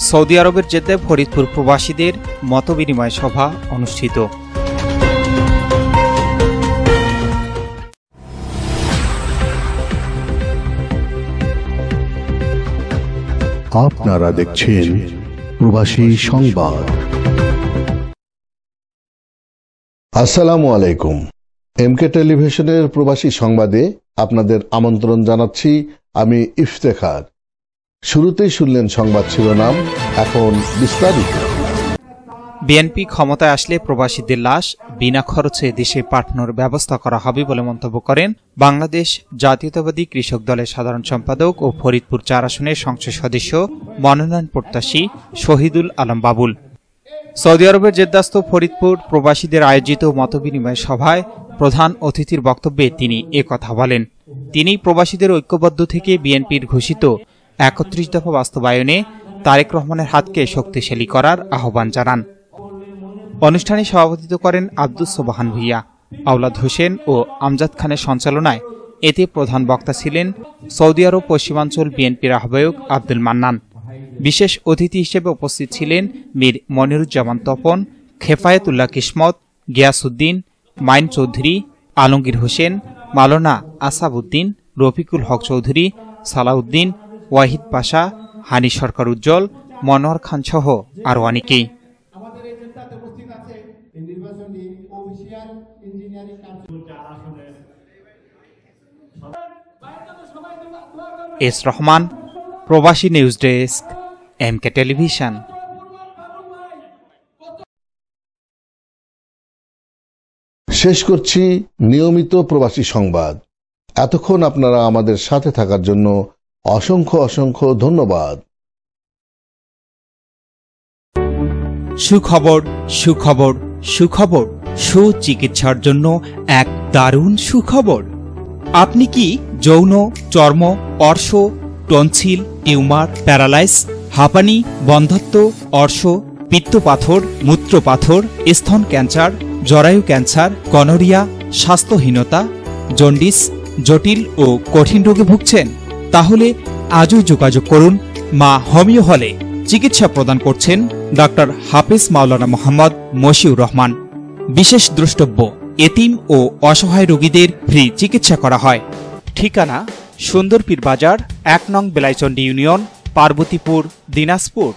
Saudi আরবের জেদ্দায় ফরিদপুর প্রবাসীদের মতবিনিময় সভা অনুষ্ঠিত। আপনারা দেখছেন প্রবাসী সংবাদ। আসসালামু আলাইকুম। এমকে টেলিভিশনের প্রবাসী সংবাদে আপনাদের আমন্ত্রণ জানাচ্ছি আমি ইফতেখার। শুরুতেই শুনলেন সংবাদ শিরোনাম, এখন বিস্তারিত। বিএনপি ক্ষমতায় আসলে প্রবাসীদের লাশ বিনা খরচে দেশে পাঠানোর ব্যবস্থা করা হবে বলে মন্তব্য করেন বাংলাদেশ জাতীয়তাবাদী কৃষক দলের সাধারণ সম্পাদক ও ফরিদপুর ৪ আসনের সংসদ সদস্য মনোনয়ন প্রত্যাশী শহীদুল আলম বাবুল। সৌদি আরবের জেদ্দাস্থ ফরিদপুর প্রবাসীদের আয়োজিত মতবিনিময় সভায় প্রধান অতিথির বক্তব্যে তিনি একথা বলেন। তিনি প্রবাসীদের ঐক্যবদ্ধ থেকে বিএনপির ঘোষিত ৩১ দফা বাস্তবায়নে তারেক রহমানের হাতকে শক্তিশালী করার আহ্বান জানান। অনুষ্ঠানে সভাপতিত্ব করেন আব্দুস সোবহান ভুইয়া, আওলাদ হোসেন ও আমজাদ খানের সঞ্চালনায় এতে প্রধান বক্তা ছিলেন সৌদি আরব পশ্চিমাঞ্চল বিএনপির আহ্বায়ক আব্দুল মান্নান। বিশেষ অতিথি হিসেবে উপস্থিত ছিলেন মীর মনিরুজ্জামান তপন, খেফায়েতুল্লাহ কিসমত, গিয়াসউদ্দিন, মাইন চৌধুরী, আলমগীর হোসেন, মাওলানা আসাবউদ্দিন, রফিকুল হক চৌধুরী, সালাউদ্দিন, ওয়াহিদ পাশা, হানি সরকার উজ্জ্বল, মনোয়ার খান সহ আরও অনেকেই। এস রহমান, প্রবাসী নিউজ ডেস্ক, এমকে টেলিভিশন। শেষ করছি নিয়মিত প্রবাসী সংবাদ। এতক্ষণ আপনারা আমাদের সাথে থাকার জন্য অসংখ্য অসংখ্য ধন্যবাদ। সুখবর, সুখবর, সুখবর। সুচিকিৎসার জন্য এক দারুণ সুখবর। আপনি কি যৌন, চর্ম, অর্শ, টনসিল, টিউমার, প্যারালাইস, হাঁপানি, বন্ধ্যাত্ব, অর্শ, পিত্তপাথর, মূত্রপাথর, স্তন ক্যান্সার, জরায়ু ক্যান্সার, গনোরিয়া, স্বাস্থ্যহীনতা, জন্ডিস, জটিল ও কঠিন রোগে ভুগছেন? তাহলে আজই যোগাযোগ করুন মা হোমিও হলে। চিকিৎসা প্রদান করছেন ডাক্তার হাফেজ মাওলানা মোহাম্মদ মশিউর রহমান। বিশেষ দ্রষ্টব্য, এতিম ও অসহায় রোগীদের ফ্রি চিকিৎসা করা হয়। ঠিকানা সুন্দরপীর বাজার, ১ নং বেলাইচন্ডী ইউনিয়ন, পার্বতীপুর, দিনাজপুর।